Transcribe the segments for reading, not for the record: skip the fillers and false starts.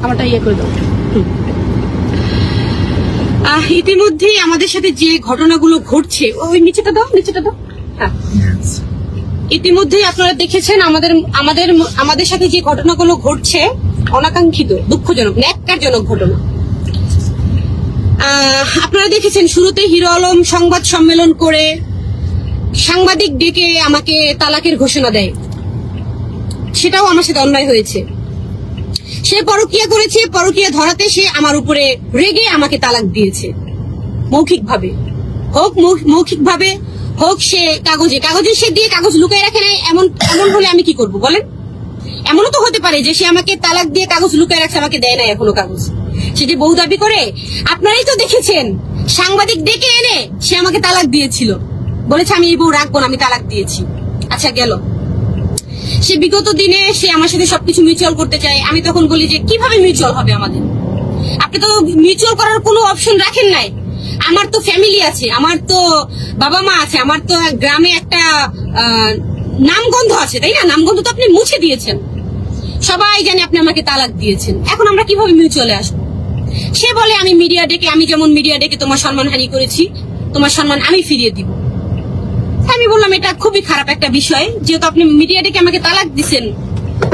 আমারটা ইয়ে করে দাও। ইতিমধ্যে আমাদের সাথে যে ঘটনাগুলো ঘটছে, ওই নিচেটা দাও, নিচেটা দাও। হ্যাঁ, ইতিমধ্যে আপনারা দেখেছেন আমাদের সাথে যে ঘটনাগুলো ঘটছে, অনাকাঙ্ক্ষিত, দুঃখজনক, ন্যাক্কারজনক ঘটনা। আপনারা দেখেছেন শুরুতে হিরো আলম সংবাদ সম্মেলন করে সাংবাদিক ডেকে আমাকে তালাকের ঘোষণা দেয়। সেটাও আমার সাথে অন্যায় হয়েছে। সে পরকীয়া করেছে, পরকীয়া ধরাতে সে আমার উপরে রেগে আমাকে তালাক দিয়েছে, মৌখিকভাবে হোক, মৌখিকভাবে হোক, সে কাগজে সে দিয়ে কাগজ লুকায় রাখে নাই। এমন হলে আমি কি করব বলেন? এমনও তো হতে পারে যে সে আমাকে তালাক দিয়ে কাগজ লুকায় রাখছে, আমাকে দেয় নাই এখনো কাগজ। সে যে বউ দাবি করে, আপনারাই তো দেখেছেন, সাংবাদিক ডেকে এনে সে আমাকে তালাক দিয়েছিল, বলেছে আমি এই বউ রাখবো না, আমি তালাক দিয়েছি। আচ্ছা গেল, সে বিগত দিনে সে আমার সাথে সবকিছু মিউচুয়াল করতে চায়। আমি তখন বলি যে কিভাবে মিউচুয়াল হবে আমাদের? আপনি তো মিউচুয়াল করার কোনো অপশন রাখেন নাই। আমার তো ফ্যামিলি আছে, আমার তো বাবা মা আছে, আমার তো গ্রামে একটা নামগন্ধ আছে, তাই না? নামগন্ধ তো আপনি মুছে দিয়েছেন, সবাই জানে আপনি আমাকে তালাক দিয়েছেন। এখন আমরা কিভাবে মিউচুয়ালে আসবো? সে বলে আমি মিডিয়া ডেকে, আমি যেমন মিডিয়া ডেকে তোমার সম্মানহানি করেছি, তোমার সম্মান আমি ফিরিয়ে দিব। আমি বললাম এটা খুবই খারাপ একটা বিষয়, যেহেতু আপনি মিডিয়া ডেকে আমাকে তালাক দিচ্ছেন,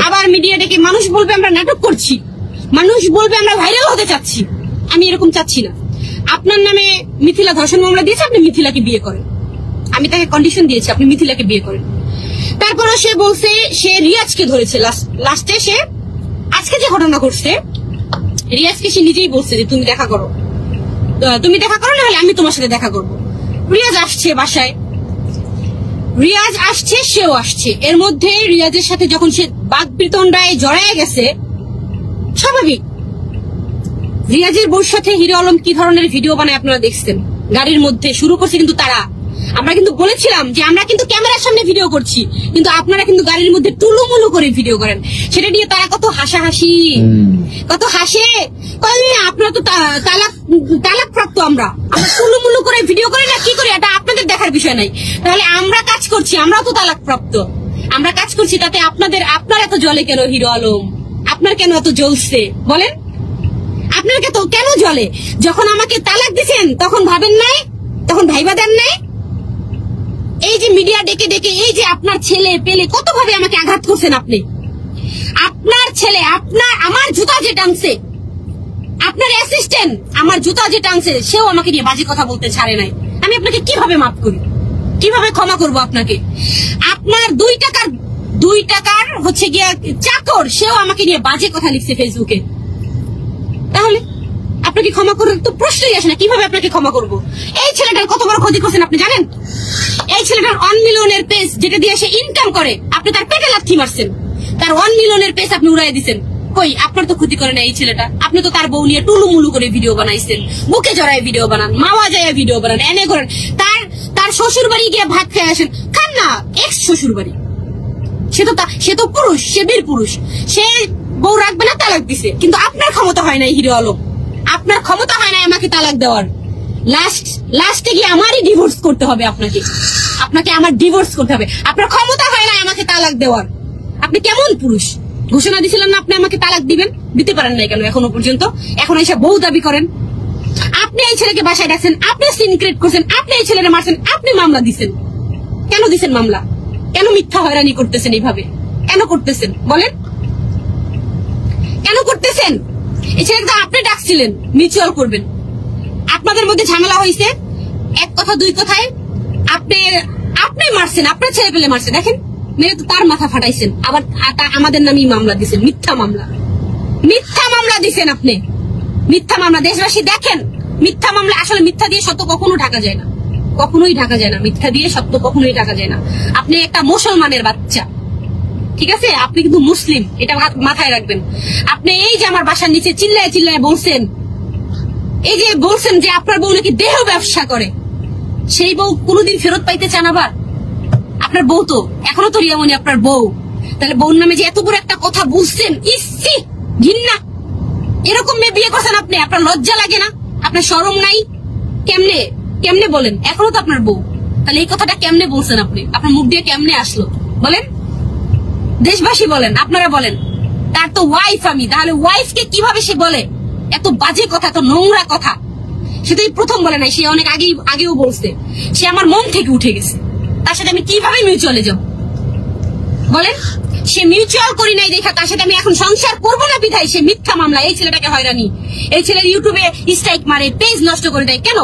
আবার মিডিয়া ডেকে মানুষ বলবে আমরা নাটক করছি, মানুষ বলবে আমরা ভাইরাল হতে চাচ্ছি। আমি এরকম চাচ্ছি না। আপনার নামে মিথিলা ধর্ষণ মামলা দিয়েছে, আপনি মিথিলাকে বিয়ে করেন। আমি তাকে কন্ডিশন দিয়েছি আপনি মিথিলাকে বিয়ে করেন। তারপরে সে বলছে সে রিয়াজকে ধরেছে। লাস্টে সে আজকে যে ঘটনা ঘটছে, রিয়াজকে সে নিজেই বলছে যে তুমি দেখা করো, না হলে আমি তোমার সাথে দেখা করবো। রিয়াজ আসছে বাসায়, রিয়াজ আসছে, সেও আসছে। এর মধ্যে রিয়াজের সাথে যখন সে বাকবিতণ্ডায় জড়ায় গেছে, স্বাভাবিক। রিয়াজের বউর সাথে হিরো আলম কি ধরনের ভিডিও বানায় আপনারা দেখছেন, গাড়ির মধ্যে শুরু করছে কিন্তু তারা। আমরা কিন্তু বলেছিলাম যে আমরা কিন্তু ক্যামেরার সামনে ভিডিও করছি, কিন্তু আপনারা কিন্তু গাড়ির মধ্যে টুলুমুলু করে ভিডিও করেন। সেটা নিয়ে তারা কত হাসাহাসি, কত হাসে। আপনারা তো তালাক প্রাপ্ত, আমরা টুলুমুলু করে ভিডিও করি না, কি করি এটা আপনাদের দেখার বিষয় নাই। তাহলে আমরা কাজ করছি, আমরাও তো তালাক প্রাপ্ত, আমরা কাজ করছি, তাতে আপনার এত জ্বলে কেন হিরো আলম? আপনার কেন এত জ্বলছে বলেন? আপনার কেন জ্বলে? যখন আমাকে তালাক দিচ্ছেন তখন ভাবেন নাই, তখন ভাইবা দেন নাই? এই যে মিডিয়া ডেকে ডেকে এই যে আপনার ছেলে পেলে কত ভাবে আমাকে আঘাত করছেন আপনি। আপনার ছেলে আমার জুতা যে টানছে, আপনার অ্যাসিস্ট্যান্ট আমার জুতা যে টানছে, সেও আমাকে নিয়ে বাজে কথা বলতে ছাড়ে নাই। আমি আপনাকে কিভাবে মাফ করি, কিভাবে ক্ষমা করব আপনাকে? আপনার 2 টাকার হচ্ছে গিয়া চাকর, সেও আমাকে নিয়ে বাজে কথা লিখছে ফেসবুকে। তাহলে আপনাকে ক্ষমা করার তো প্রশ্নই আসে না। কিভাবে আপনাকে ক্ষমা করব? এই ছেলেটার কত বড় ক্ষতি করছেন আপনি জানেন? এই ছেলেটার 1 মিলিয়নের পেজ যেটা দিয়ে সে ইনকাম করে, আপনি তার পেটে লাথি মারছেন। তার 1 মিলিয়নের পেজ আপনি উড়াই দিচ্ছেন। কই, আপনার তো ক্ষতি করে না এই ছেলেটা। আপনি তো তার বউ নিয়ে টুলুমুলু করে ভিডিও বানাইছেন, বুকে জড়ায় ভিডিও বানান, মাওয়া যায় ভিডিও বানান, এনে করেন। তার শ্বশুর বাড়ি গিয়ে ভাত খেয়ে আসেন, খান না, এক্স শ্বশুর বাড়ি। সে তো পুরুষ, সে বীর পুরুষ, সে বউ রাখবে না, তালাক দিছে। কিন্তু আপনার ক্ষমতা হয় নাই হিরো আলম, আপনার ক্ষমতা হয় নাই আমাকে তালাক দেওয়ার। লাস্টে গিয়ে আমারই ডিভোর্স করতে হবে, আপনাকে আমার ডিভোর্স করতে হবে। আপনার ক্ষমতা হয় না আমাকে তালাক দেওয়ার। আপনি কেমন পুরুষ? ঘোষণা দিয়েছিলেন না আপনি আমাকে তালাক দিবেন, দিতে পারেন নাই কেন এখনো পর্যন্ত? এখন এসে বউ দাবি করেন। আপনি এই ছেলেকে বাসায় ডাকছেন, আপনি সিন ক্রিয়েট করছেন, আপনি এই ছেলেকে মারছেন, আপনি মামলা দিচ্ছেন। কেন দিচ্ছেন মামলা? কেন মিথ্যা হয়রানি করতেছেন এইভাবে? কেন করতেছেন বলেন? কেন করতেছেন? এই ছেলেকে আপনি ডাকছিলেন মিউচুয়াল করবেন, আপনাদের মধ্যে ঝামেলা হয়েছে, 1 কথা 2 কথায় আপনি মারছেন, আপনার ছেলে পেলে মারছেন। দেখেন, মেরে তো তার মাথা ফাটাইছেন, আবার আমাদের নামই মামলা দিচ্ছেন, মিথ্যা মামলা দিচ্ছেন আপনি, মিথ্যা মামলা। দেশবাসী দেখেন, মিথ্যা মামলা। আসলে মিথ্যা দিয়ে সত্য কখনো ঢাকা যায় না, কখনোই ঢাকা যায় না। মিথ্যা দিয়ে সত্য কখনোই ঢাকা যায় না। আপনি একটা মুসলমানের বাচ্চা, ঠিক আছে? আপনি কিন্তু মুসলিম, এটা মাথায় রাখবেন। আপনি এই যে আমার বাসার নিচে চিল্লায় চিল্লায় বলছেন, এই যে বলছেন যে আপনার বউ নাকি দেহ ব্যবসা করে, সেই বউ কোনোদিন ফেরত পাইতে চান? আবার আপনার বউ তো এখনো তো রিয়ামণি আপনার বউ, তাহলে বউর নামে যে এত বড় একটা কথা বলছেন, ইসি ঘৃণা। এরকম মেয়ে বিয়ে করছেন আপনি, আপনার লজ্জা লাগে না? আপনার শরম নাই? কেমনে বলেন? এখনো তো আপনার বউ, তাহলে এই কথাটা কেমনে বলছেন আপনি? আপনার মুখ দিয়ে কেমনে আসলো বলেন? দেশবাসী বলেন, আপনারা বলেন। তার তো ওয়াইফ আমি, তাহলে ওয়াইফকে কিভাবে সে বলে এত বাজে কথা, এত নোংরা কথা? সে তো এই প্রথম বলে নাই, সে অনেক আগেও বলছে। সে আমার মন থেকে উঠে গেছে, তার সাথে আমি কিভাবে মিউচুয়ালে যাব বলেন? সে মিউচুয়াল করি নাই দেখা তার সাথে আমি এখন সংসার করবো না বিধায় সে মিথ্যা মামলা এই ছেলেটাকে হয়রানি, এই ছেলের ইউটিউবে স্ট্রাইক মারে, পেজ নষ্ট করে দেয়। কেন?